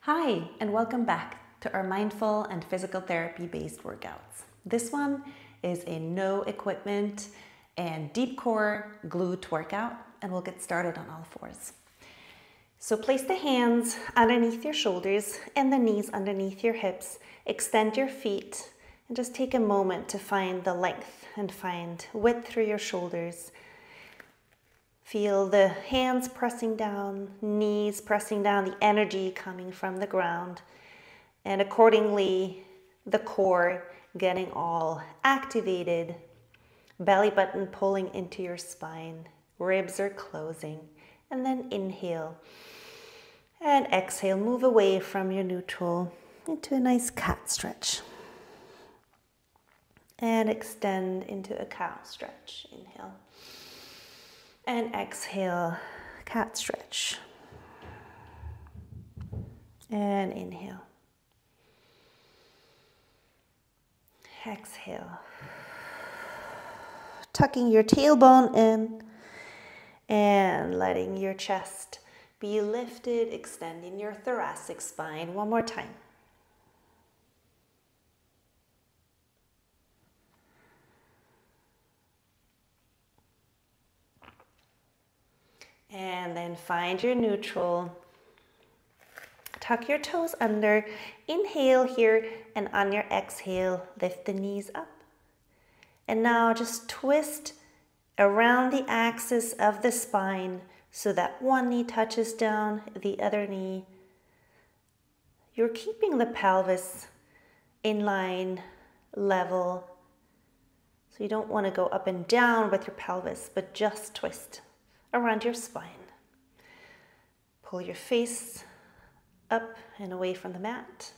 Hi, and welcome back to our mindful and physical therapy based workouts. This one is a no equipment and deep core glute workout, and we'll get started on all fours. So place the hands underneath your shoulders and the knees underneath your hips. Extend your feet and just take a moment to find the length and find width through your shoulders. Feel the hands pressing down, knees pressing down, the energy coming from the ground, and accordingly, the core getting all activated, belly button pulling into your spine, ribs are closing, and then inhale and exhale, move away from your neutral into a nice cat stretch. And extend into a cow stretch, inhale. And exhale, cat stretch. And inhale. Exhale. Tucking your tailbone in and letting your chest be lifted, extending your thoracic spine. One more time. And then find your neutral. Tuck your toes under. Inhale here, and on your exhale, lift the knees up. And now just twist around the axis of the spine so that one knee touches down, the other knee. You're keeping the pelvis in line, level. So you don't want to go up and down with your pelvis, but just twist around your spine. Pull your face up and away from the mat.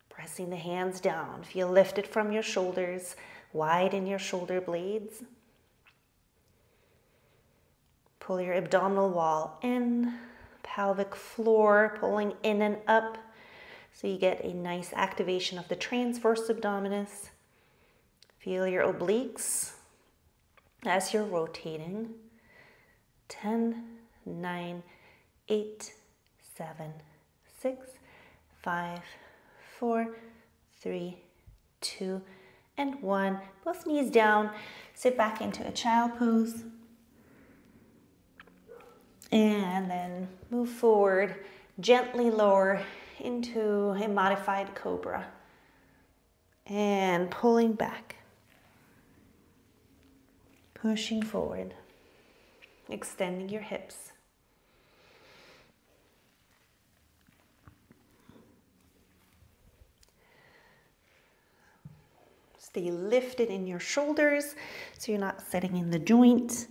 Pressing the hands down. Feel lifted from your shoulders, widen your shoulder blades. Pull your abdominal wall in, pelvic floor pulling in and up so you get a nice activation of the transverse abdominis. Feel your obliques as you're rotating. 10, 9, 8, 7, 6, 5, 4, 3, 2, and 1. Both knees down. Sit back into a child pose. And then move forward, gently lower into a modified cobra. And pulling back. Pushing forward. Extending your hips. Stay lifted in your shoulders so you're not sitting in the joint.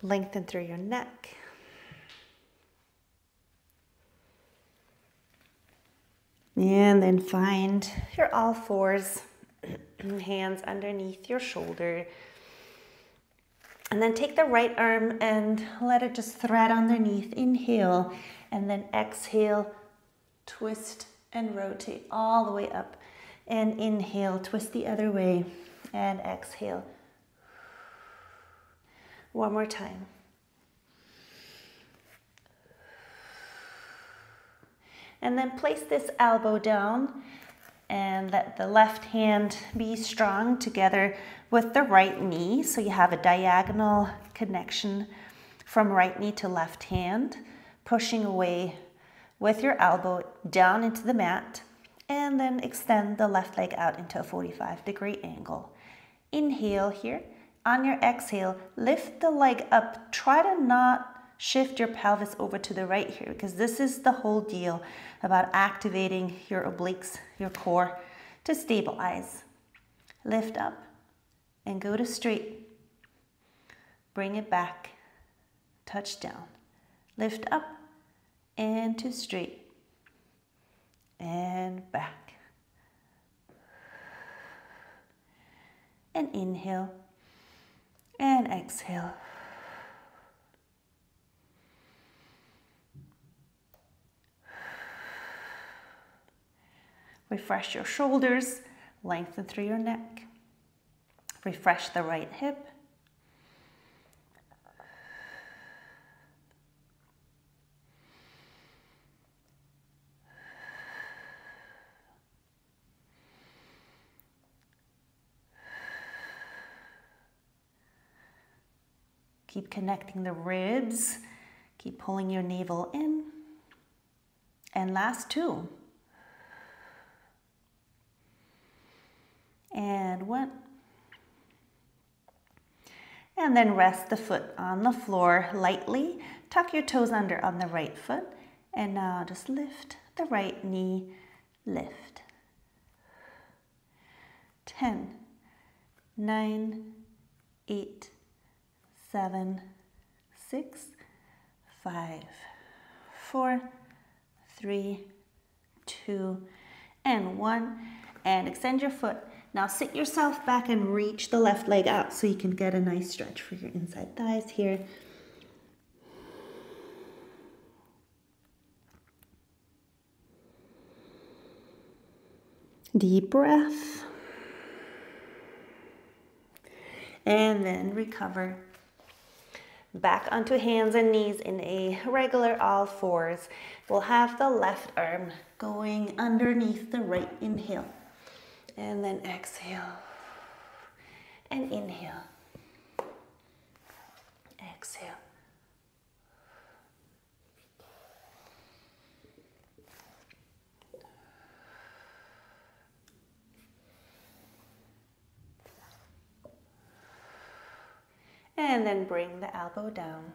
Lengthen through your neck. And then find your all fours, hands underneath your shoulder. And then take the right arm and let it just thread underneath. Inhale, and then exhale, twist and rotate all the way up. And inhale, twist the other way, and exhale. One more time. And then place this elbow down and let the left hand be strong together with the right knee. So you have a diagonal connection from right knee to left hand, pushing away with your elbow down into the mat, and then extend the left leg out into a 45-degree angle. Inhale here. On your exhale, lift the leg up. Try to not shift your pelvis over to the right here, because this is the whole deal about activating your obliques, your core, to stabilize. Lift up and go to straight. Bring it back. Touch down. Lift up and to straight. And back. And inhale. And exhale. Refresh your shoulders, lengthen through your neck. Refresh the right hip. Keep connecting the ribs. Keep pulling your navel in. And last 2. And 1. And then rest the foot on the floor lightly. Tuck your toes under on the right foot. And now just lift the right knee. Lift. 10, 9, 8, 7, 6, 5, 4, 3, 2, and 1. And extend your foot. Now sit yourself back and reach the left leg out so you can get a nice stretch for your inside thighs here. Deep breath. And then recover. Back onto hands and knees in a regular all fours. We'll have the left arm going underneath the right. Inhale. And then exhale. And inhale. Exhale. And then bring the elbow down.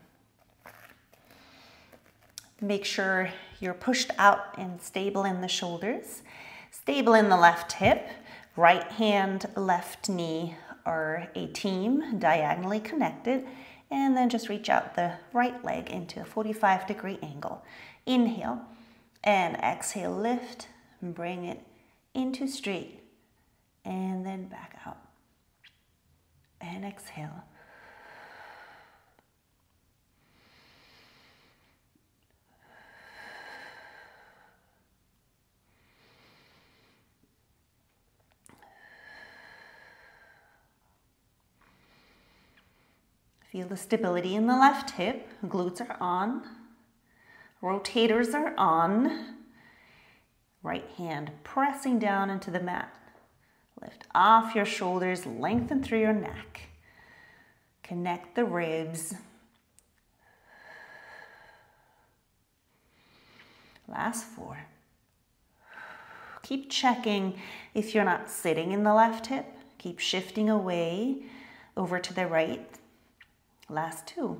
Make sure you're pushed out and stable in the shoulders. Stable in the left hip. Right hand, left knee are a team, diagonally connected. And then just reach out the right leg into a 45-degree angle. Inhale and exhale, lift and bring it into straight. And then back out. And exhale. Feel the stability in the left hip. Glutes are on. Rotators are on. Right hand pressing down into the mat. Lift off your shoulders, lengthen through your neck. Connect the ribs. Last 4. Keep checking if you're not sitting in the left hip. Keep shifting away over to the right. Last 2.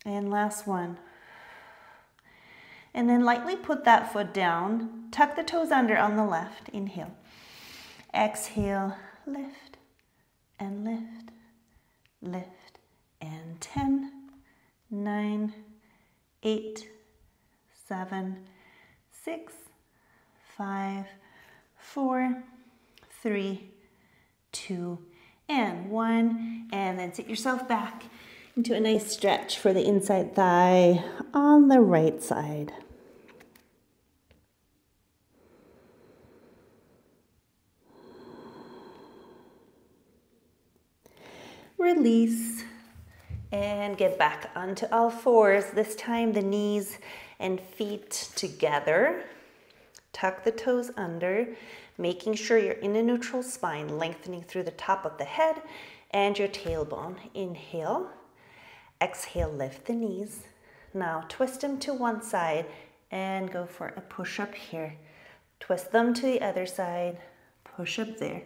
And last 1. And then lightly put that foot down. Tuck the toes under on the left. Inhale. Exhale. Lift and lift. Lift. And 10, 9, 8, 7, 6, 5, 4, 3, 2, and 1. And then sit yourself back into a nice stretch for the inside thigh on the right side. Release and get back onto all fours. This time the knees and feet together. Tuck the toes under, making sure you're in a neutral spine, lengthening through the top of the head and your tailbone. Inhale. Exhale, lift the knees. Now twist them to one side and go for a push-up here. Twist them to the other side, push up there.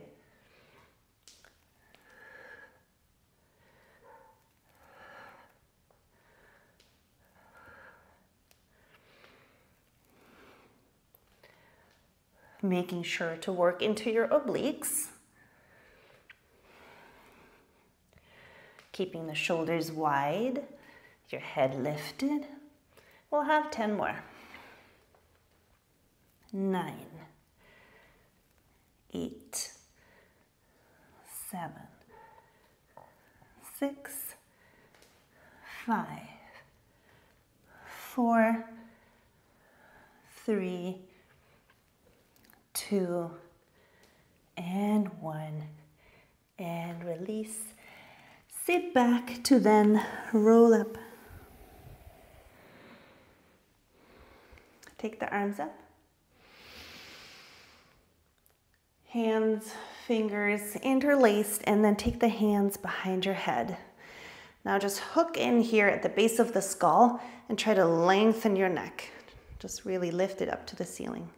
Making sure to work into your obliques. Keeping the shoulders wide, your head lifted. We'll have 10 more. 9, 8, 7, 6, 5, 4, 3, 2, and 1. And release. Sit back to then roll up. Take the arms up. Hands fingers interlaced, and then take the hands behind your head. Now just hook in here at the base of the skull and try to lengthen your neck. Just really lift it up to the ceiling.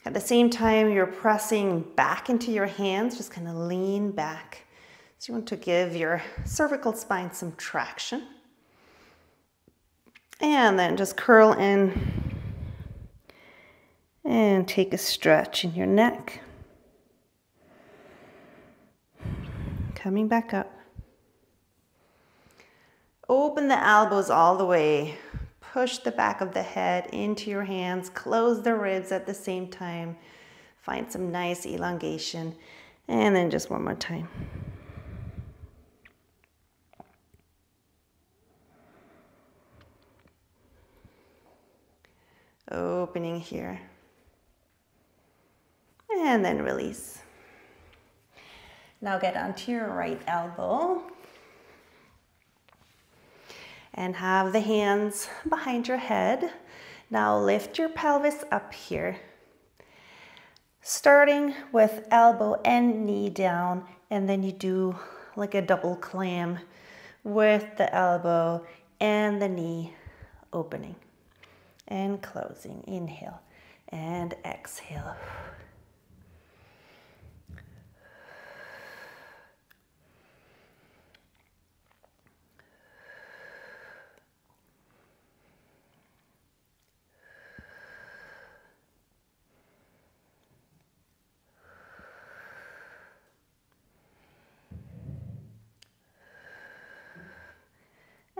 At the same time, you're pressing back into your hands, just kind of lean back. So you want to give your cervical spine some traction. And then just curl in and take a stretch in your neck. Coming back up. Open the elbows all the way. Push the back of the head into your hands. Close the ribs at the same time. Find some nice elongation. And then just one more time. Opening here. And then release. Now get onto your right elbow. And have the hands behind your head. Now lift your pelvis up here. Starting with elbow and knee down, and then you do like a double clam with the elbow and the knee opening and closing. Inhale and exhale.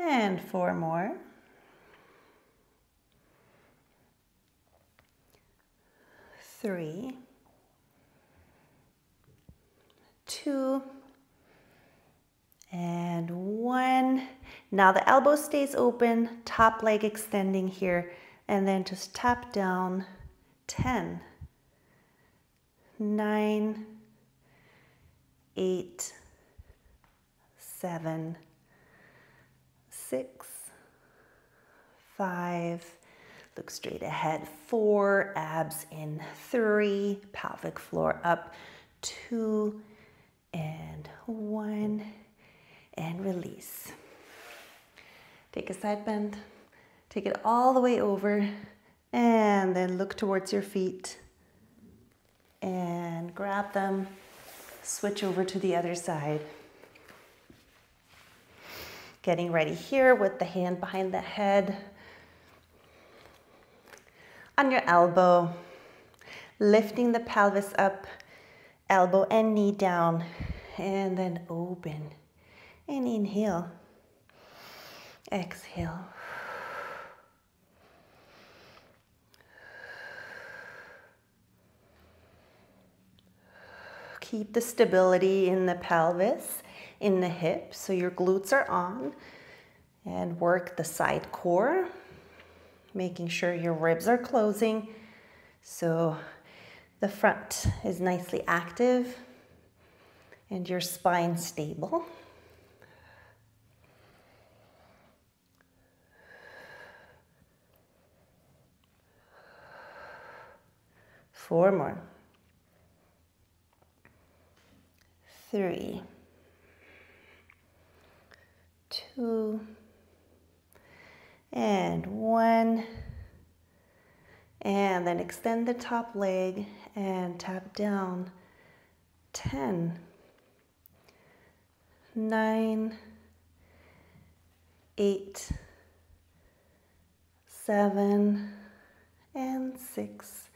And 4 more. 3, 2, and 1. Now the elbow stays open, top leg extending here, and then just tap down. 10, 9, 8, 7, 6, 5, look straight ahead, 4, abs in, 3, pelvic floor up, 2, and 1, and release. Take a side bend, take it all the way over, and then look towards your feet, and grab them, switch over to the other side. Getting ready here with the hand behind the head, on your elbow, lifting the pelvis up, elbow and knee down, and then open. And inhale, exhale. Keep the stability in the pelvis, in the hips, so your glutes are on, and work the side core, making sure your ribs are closing so the front is nicely active and your spine stable. Four more. 3, 2, and 1. And then extend the top leg and tap down. 10, 9, 8, 7, and 6.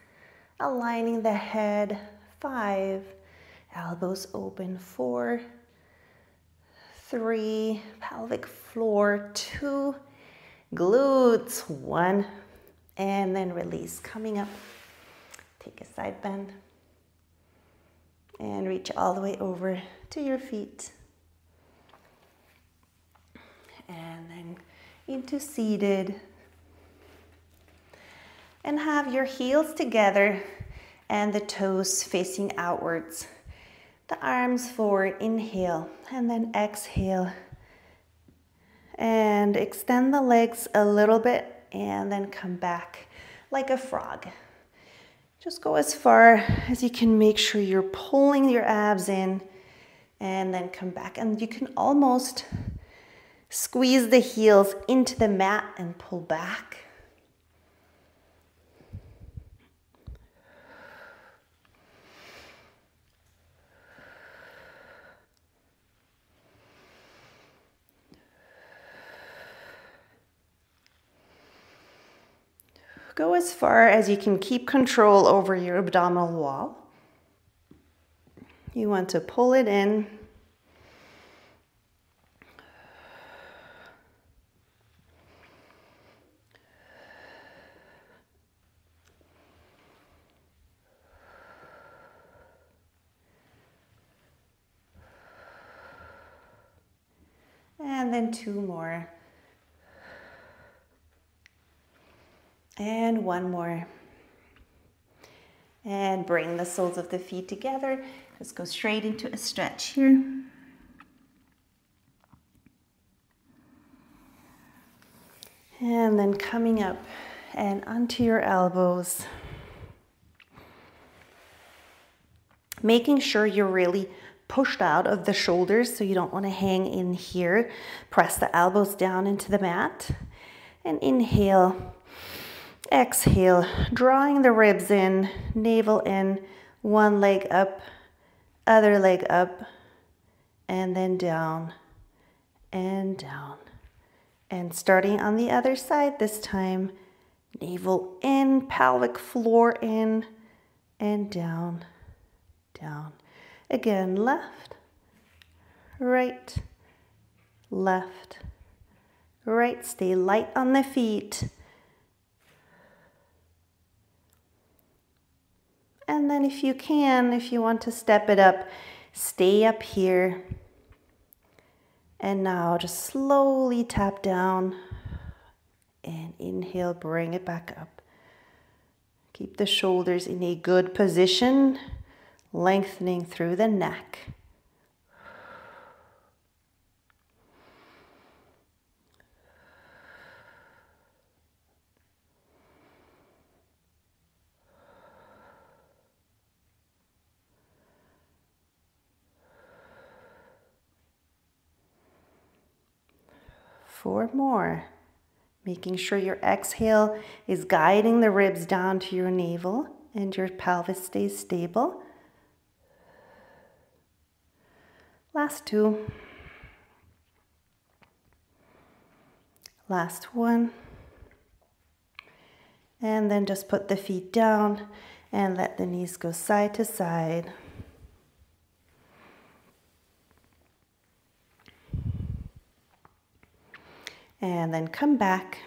Aligning the head. 5, elbows open. 4, 3, pelvic floor. 2, glutes. 1, and then release. Coming up, take a side bend and reach all the way over to your feet. And then into seated. And have your heels together and the toes facing outwards. The arms forward, inhale, and then exhale. And extend the legs a little bit and then come back like a frog. Just go as far as you can. Make sure you're pulling your abs in and then come back. And you can almost squeeze the heels into the mat and pull back. Go as far as you can. Keep control over your abdominal wall. You want to pull it in. And then 2 more. And 1 more. And bring the soles of the feet together. Just go straight into a stretch here. And then coming up and onto your elbows. Making sure you're really pushed out of the shoulders, so you don't want to hang in here. Press the elbows down into the mat. And inhale. Exhale, drawing the ribs in, navel in, one leg up, other leg up, and then down and down. And starting on the other side this time, navel in, pelvic floor in, and down, down. Again, left, right, left, right. Stay light on the feet. And then if you can, if you want to step it up, stay up here. And now just slowly tap down and inhale, bring it back up. Keep the shoulders in a good position, lengthening through the neck. Four more. Making sure your exhale is guiding the ribs down to your navel and your pelvis stays stable. Last 2. Last 1. And then just put the feet down and let the knees go side to side. And then come back.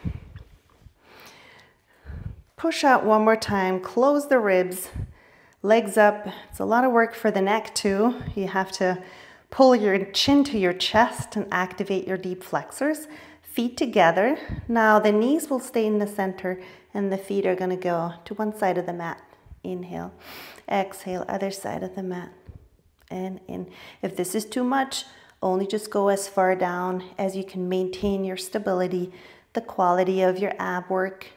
Push out one more time, close the ribs, legs up. It's a lot of work for the neck too. You have to pull your chin to your chest and activate your deep flexors. Feet together. Now the knees will stay in the center and the feet are going to go to one side of the mat. Inhale, exhale, other side of the mat, and in. If this is too much, only just go as far down as you can maintain your stability, the quality of your ab work.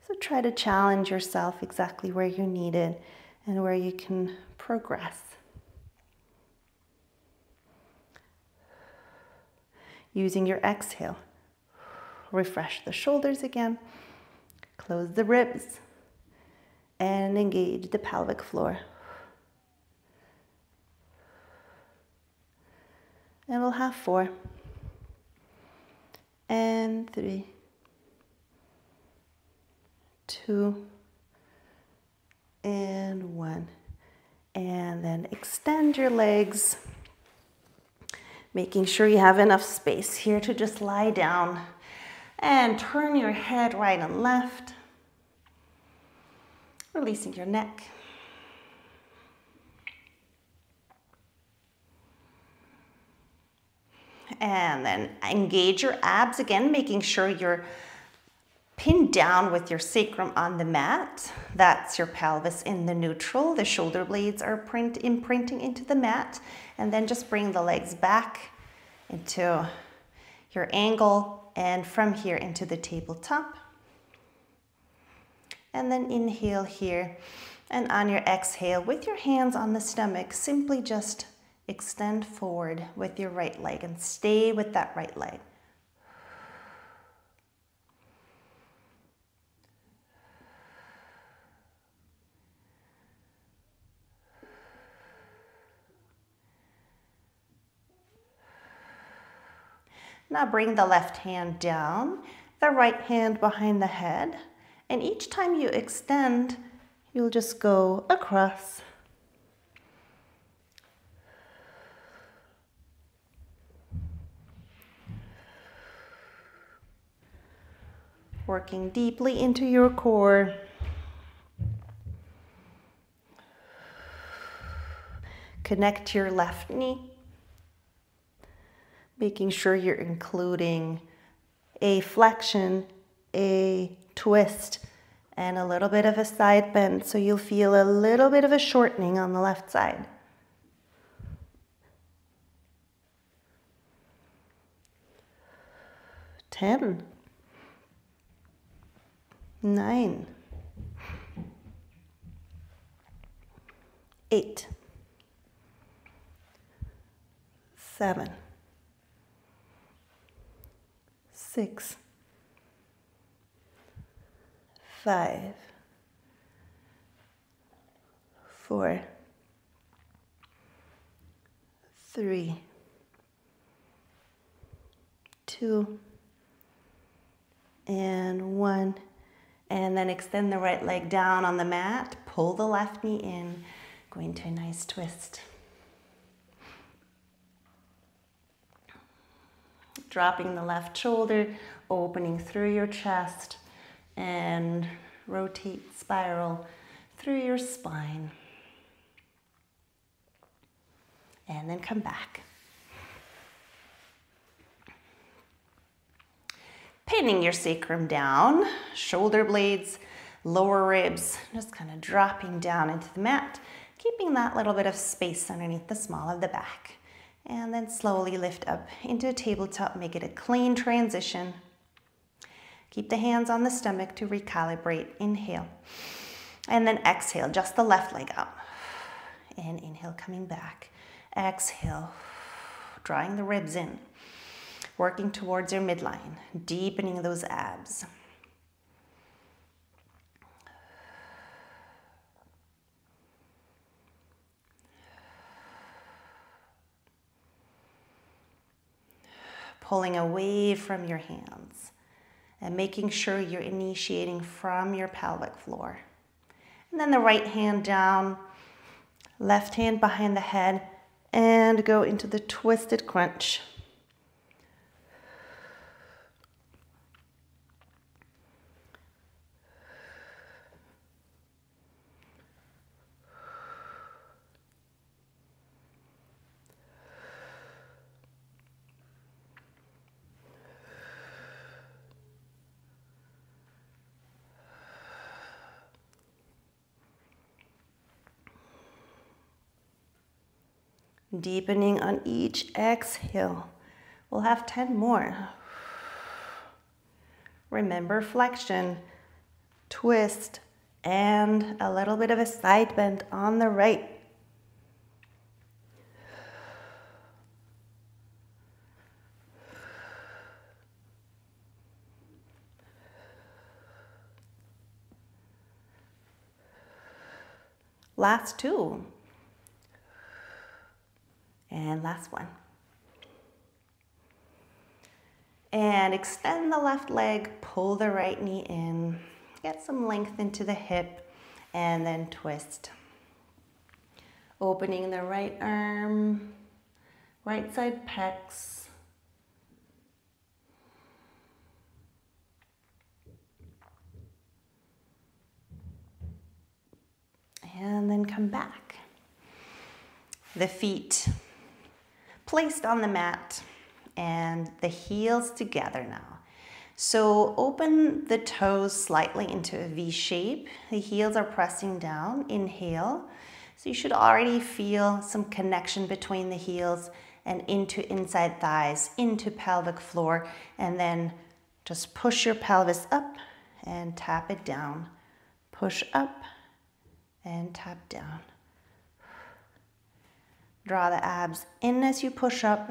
So try to challenge yourself exactly where you need it and where you can progress. Using your exhale, refresh the shoulders again, close the ribs, and engage the pelvic floor. And we'll have 4, and 3, 2, and 1. And then extend your legs, making sure you have enough space here to just lie down and turn your head right and left, releasing your neck. And then engage your abs again, making sure you're pinned down with your sacrum on the mat. That's your pelvis in the neutral. The shoulder blades are imprinting into the mat. And then just bring the legs back into your angle and from here into the tabletop. And then inhale here. And on your exhale, with your hands on the stomach, simply just extend forward with your right leg and stay with that right leg. Now bring the left hand down, the right hand behind the head, and each time you extend, you'll just go across. Working deeply into your core. Connect your left knee. Making sure you're including a flexion, a twist, and a little bit of a side bend, so you'll feel a little bit of a shortening on the left side. 10, 9, 8, 7, 6, 5, 4, 3, 2, and 1. And then extend the right leg down on the mat. Pull the left knee in. Go into a nice twist. Dropping the left shoulder, opening through your chest, and rotate, spiral through your spine. And then come back. Pinning your sacrum down, shoulder blades, lower ribs, just kind of dropping down into the mat, keeping that little bit of space underneath the small of the back. And then slowly lift up into a tabletop, make it a clean transition. Keep the hands on the stomach to recalibrate. Inhale. And then exhale, just the left leg up. And inhale, coming back. Exhale, drawing the ribs in. Working towards your midline, deepening those abs. Pulling away from your hands and making sure you're initiating from your pelvic floor. And then the right hand down, left hand behind the head, and go into the twisted crunch. Deepening on each exhale. We'll have 10 more. Remember flexion, twist, and a little bit of a side bend on the right. Last 2. And last one. And extend the left leg, pull the right knee in, get some length into the hip, and then twist. Opening the right arm, right side pecs. And then come back. The feet placed on the mat and the heels together now. So open the toes slightly into a V shape. The heels are pressing down. Inhale. So you should already feel some connection between the heels and into inside thighs, into pelvic floor, and then just push your pelvis up and tap it down. Push up and tap down. Draw the abs in as you push up.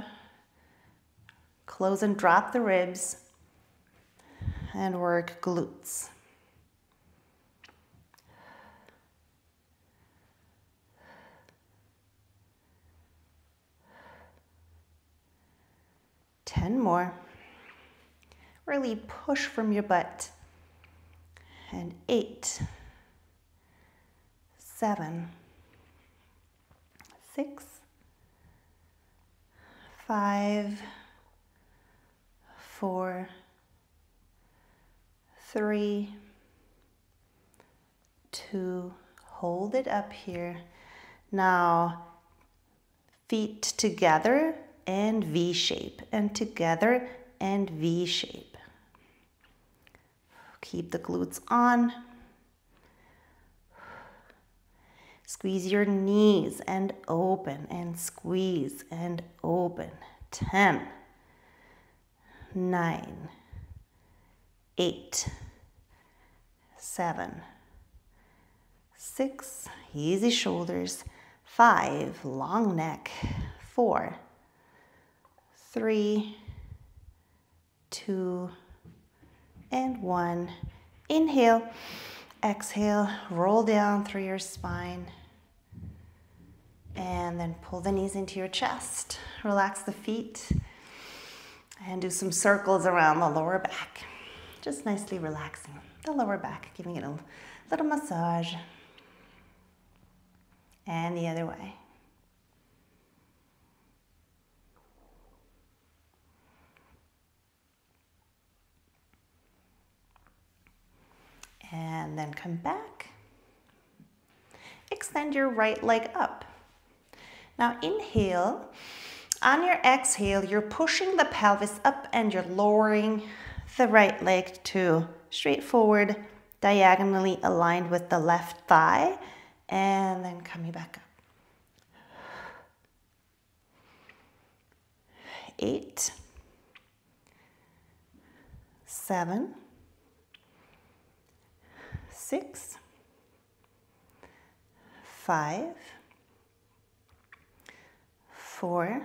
Close and drop the ribs. And work glutes. Ten more. Really push from your butt. And 8, 7, 6, 5, 4, 3, 2, hold it up here. Now, feet together and V shape, and together and V shape. Keep the glutes on. Squeeze your knees and open, and squeeze and open. 10, 9, 8, 7, 6, easy shoulders. 5, long neck. 4, 3, 2, and 1. Inhale, exhale, roll down through your spine. And then pull the knees into your chest. Relax the feet. And do some circles around the lower back. Just nicely relaxing the lower back, giving it a little massage. And the other way. And then come back. Extend your right leg up. Now inhale. On your exhale, you're pushing the pelvis up and you're lowering the right leg to straight forward, diagonally aligned with the left thigh, and then coming back up. 8, 7, 6, 5, 4,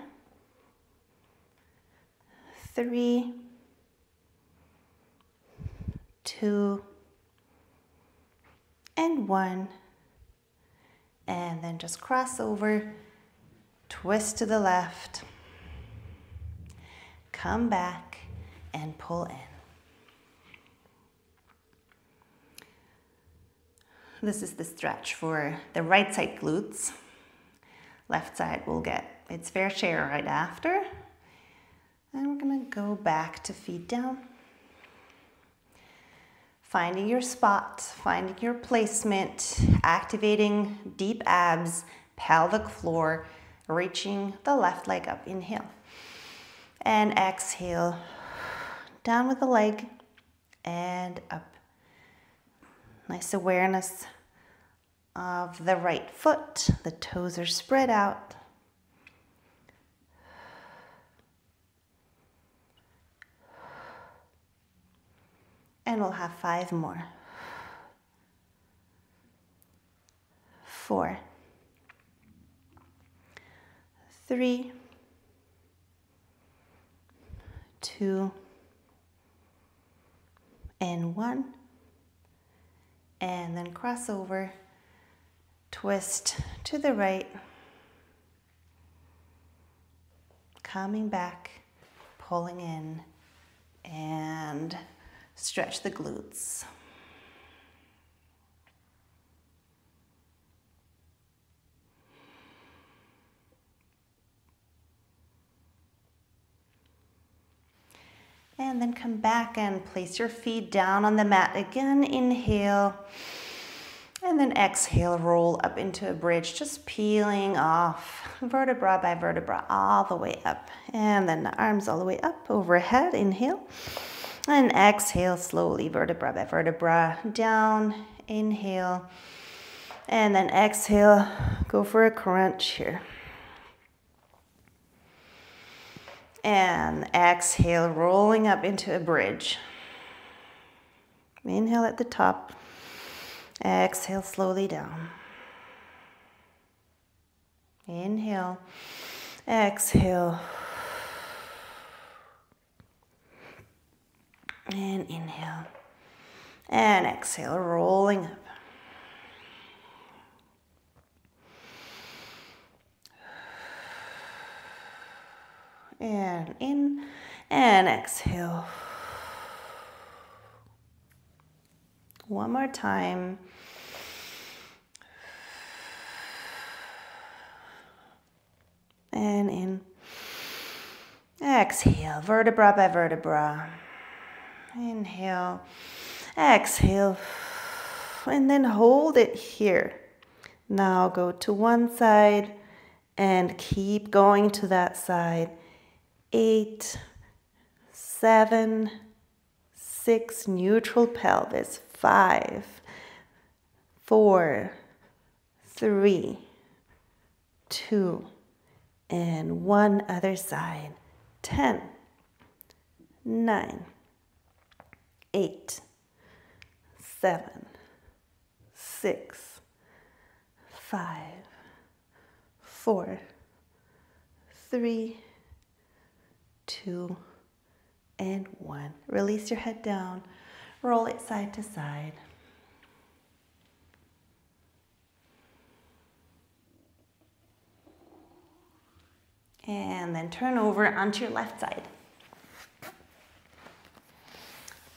3, 2, and 1. And then just cross over, twist to the left, come back, and pull in. This is the stretch for the right side glutes. Left side will get its fair share right after. And we're gonna go back to feet down. Finding your spot, finding your placement, activating deep abs, pelvic floor, reaching the left leg up. Inhale. And exhale. Down with the leg and up. Nice awareness of the right foot. The toes are spread out. And we'll have 5 more. 4, 3, 2, and 1. And then cross over, twist to the right, coming back, pulling in, and stretch the glutes. And then come back and place your feet down on the mat again. Inhale. And then exhale, roll up into a bridge, just peeling off vertebra by vertebra all the way up. And then the arms all the way up overhead. Inhale. And exhale slowly, vertebra by vertebra, down. Inhale. And then exhale, go for a crunch here. And exhale, rolling up into a bridge. Inhale at the top. Exhale slowly down. Inhale. Exhale. And inhale. And exhale, rolling up. And in, and exhale. One more time. And in. Exhale, vertebra by vertebra. Inhale, exhale, and then hold it here. Now go to one side and keep going to that side. 8, 7, 6, neutral pelvis. 5, 4, 3, 2, and one other side. 10, 9, 8, 7, 6, 5, 4, 3, 2, and 1. Release your head down. Roll it side to side. And then turn over onto your left side.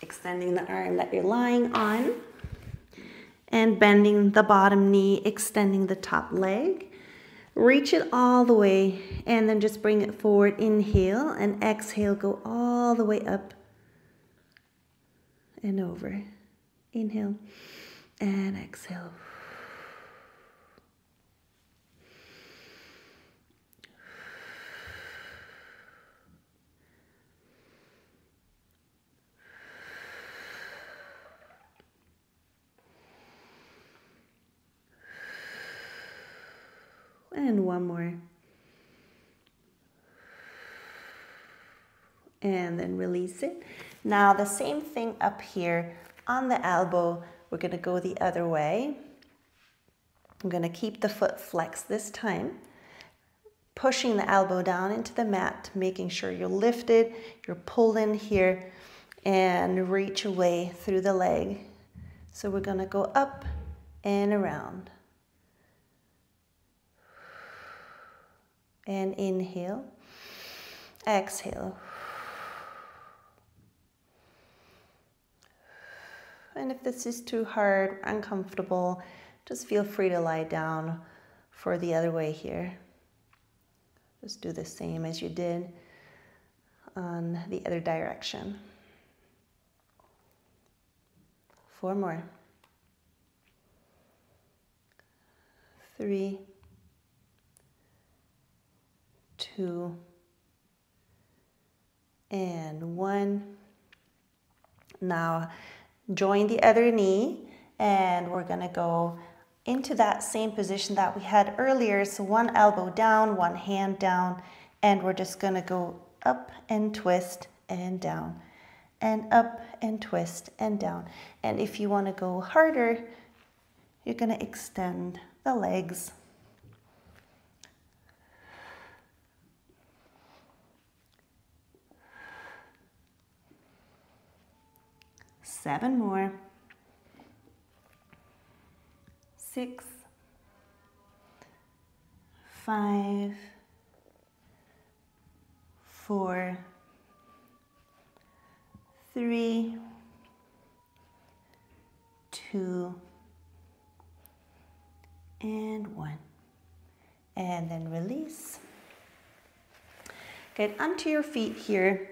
Extending the arm that you're lying on and bending the bottom knee, extending the top leg. Reach it all the way and then just bring it forward. Inhale and exhale, go all the way up and over. Inhale and exhale. And one more. And then release it. Now the same thing up here on the elbow. We're going to go the other way. I'm going to keep the foot flexed this time. Pushing the elbow down into the mat, making sure you're lifted, you're pulled in here, and reach away through the leg. So we're going to go up and around. And inhale, exhale. And if this is too hard, uncomfortable, just feel free to lie down for the other way here. Just do the same as you did on the other direction. 4 more. 3, 2, and 1. Now join the other knee and we're going to go into that same position that we had earlier. So one elbow down, one hand down, and we're just going to go up and twist and down, and up and twist and down. And if you want to go harder, you're going to extend the legs. Seven more. 6, 5, 4, 3, 2, and 1. And then release. Get onto your feet here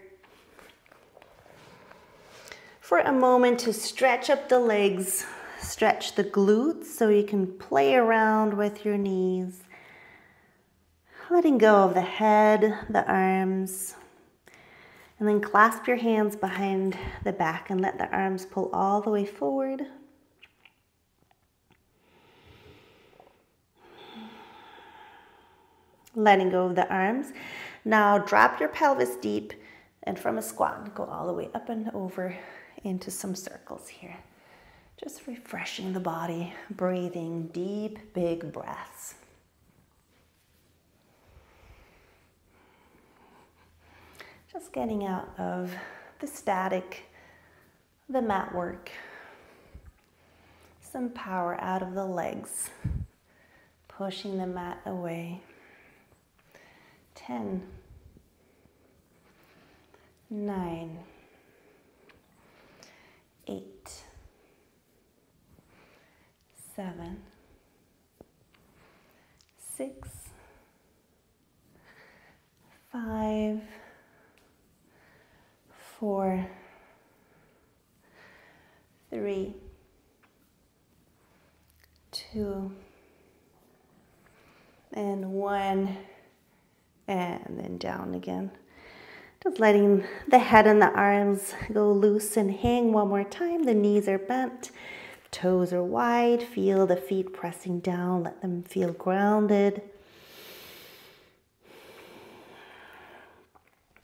for a moment to stretch up the legs. Stretch the glutes so you can play around with your knees. Letting go of the head, the arms. And then clasp your hands behind the back and let the arms pull all the way forward. Letting go of the arms. Now drop your pelvis deep and from a squat, go all the way up and over into some circles here. Just refreshing the body, breathing deep, big breaths. Just getting out of the static, the mat work. Some power out of the legs, pushing the mat away. 10, 9, 8, 7, 6, 5, 4, 3, 2, and 1, and then down again. Just letting the head and the arms go loose and hang one more time. The knees are bent, toes are wide. Feel the feet pressing down. Let them feel grounded.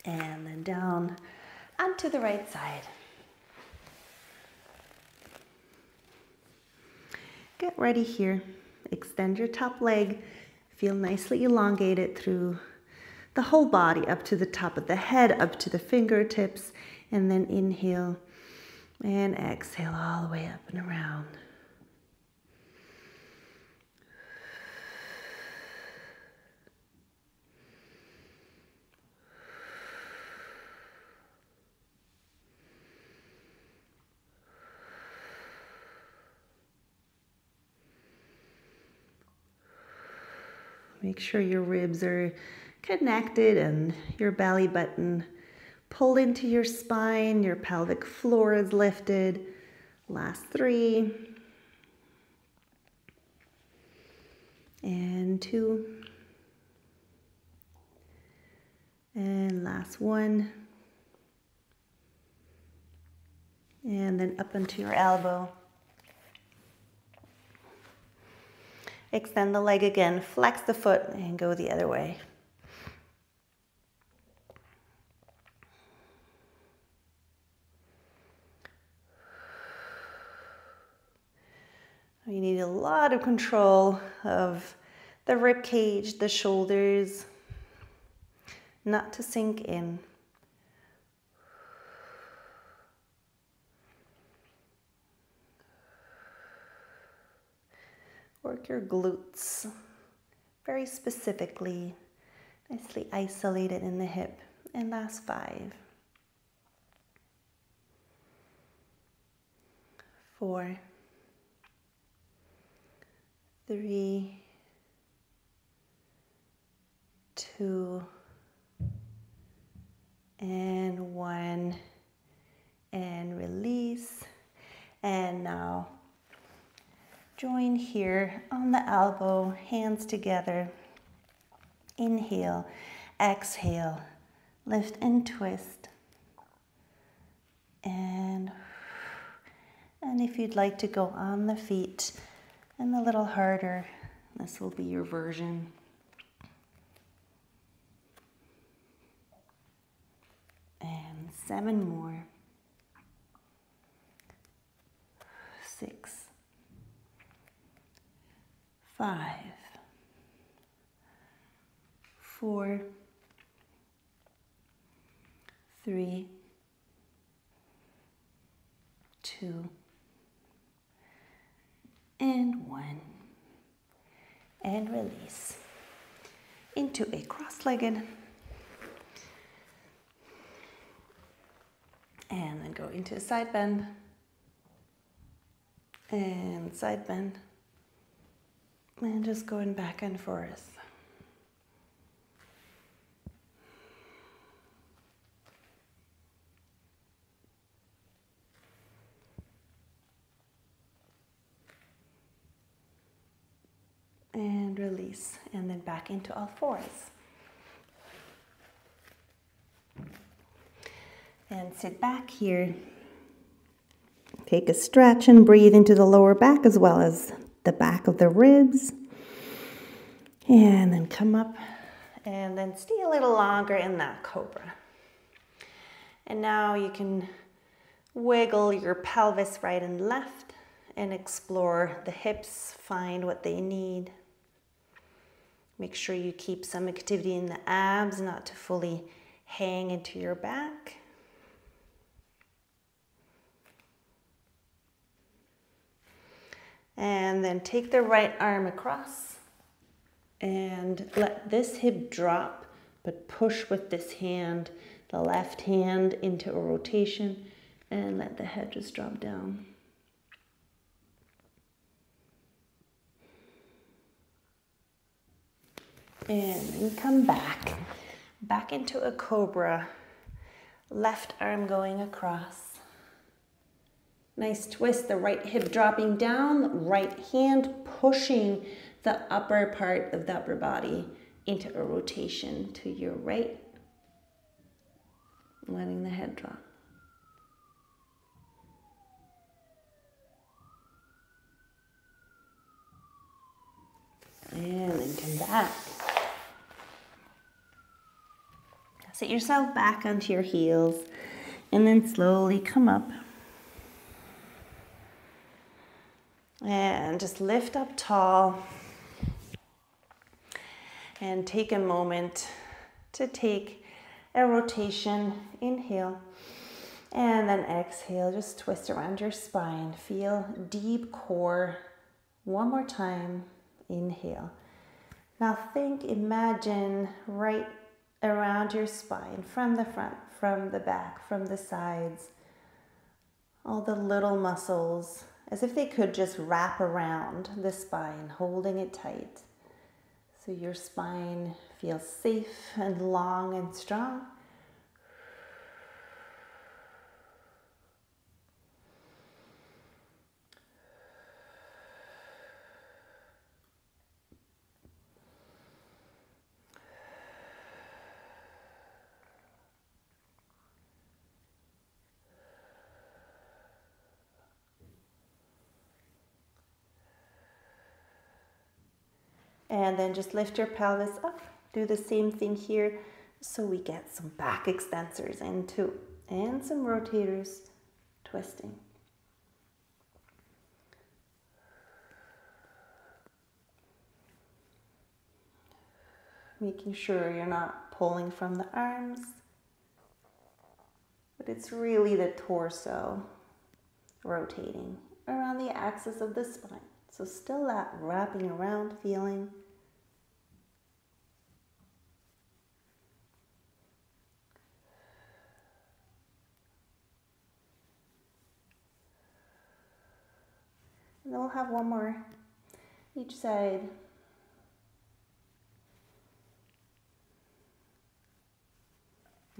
And then down onto the right side. Get ready here. Extend your top leg. Feel nicely elongated through the whole body, up to the top of the head, up to the fingertips, and then inhale and exhale all the way up and around. Make sure your ribs are connected and your belly button pulled into your spine. Your pelvic floor is lifted. Last 3. And 2. And last 1. And then up onto your elbow. Extend the leg again, flex the foot, and go the other way. You need a lot of control of the rib cage, the shoulders, not to sink in. Work your glutes very specifically, nicely isolated in the hip. And last 5, 4, 3, 2, and 1, and release. And now join here on the elbow, hands together. Inhale, exhale, lift and twist. And if you'd like to go on the feet and a little harder, this will be your version. And 7 more. 6, 5, 4, 3, 2, and 1. And release into a cross-legged. And then go into a side bend. And side bend. And just going back and forth. And release, and then back into all 4s. And sit back here. Take a stretch and breathe into the lower back as well as the back of the ribs. And then come up and then stay a little longer in that cobra. And now you can wiggle your pelvis right and left and explore the hips, find what they need. Make sure you keep some activity in the abs, not to fully hang into your back. And then take the right arm across and let this hip drop, but push with this hand, the left hand, into a rotation, and let the head just drop down. And then come back into a cobra. Left arm going across. Nice twist, the right hip dropping down, right hand pushing the upper part of the upper body into a rotation to your right. Letting the head drop. And then come back. Sit yourself back onto your heels and then slowly come up. And just lift up tall. And take a moment to take a rotation. Inhale. And then exhale. Just twist around your spine. Feel deep core. One more time. Inhale. Now imagine right around your spine, from the front, from the back, from the sides, all the little muscles, as if they could just wrap around the spine, holding it tight. So your spine feels safe and long and strong. And then just lift your pelvis up. Do the same thing here so we get some back extensors in too. And some rotators twisting. Making sure you're not pulling from the arms, but it's really the torso rotating around the axis of the spine. So still that wrapping around feeling. And then we'll have one more each side.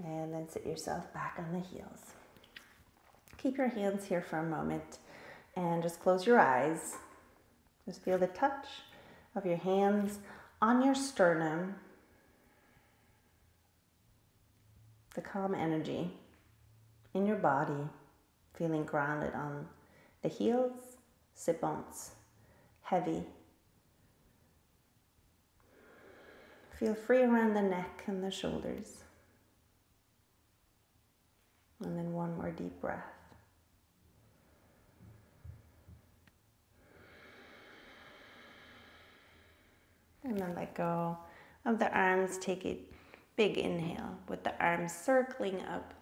And then sit yourself back on the heels. Keep your hands here for a moment and just close your eyes. Just feel the touch of your hands on your sternum, the calm energy in your body, feeling grounded on the heels, sit bones, heavy. Feel free around the neck and the shoulders. And then one more deep breath. And then let go of the arms. Take a big inhale with the arms circling up.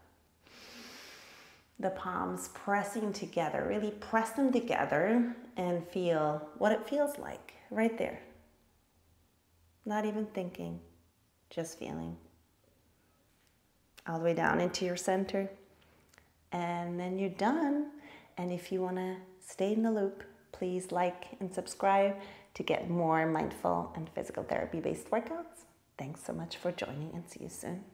The palms pressing together. Really press them together and feel what it feels like right there. Not even thinking, just feeling. All the way down into your center. And then you're done. And if you want to stay in the loop, please like and subscribe to get more mindful and physical therapy-based workouts. Thanks so much for joining and see you soon.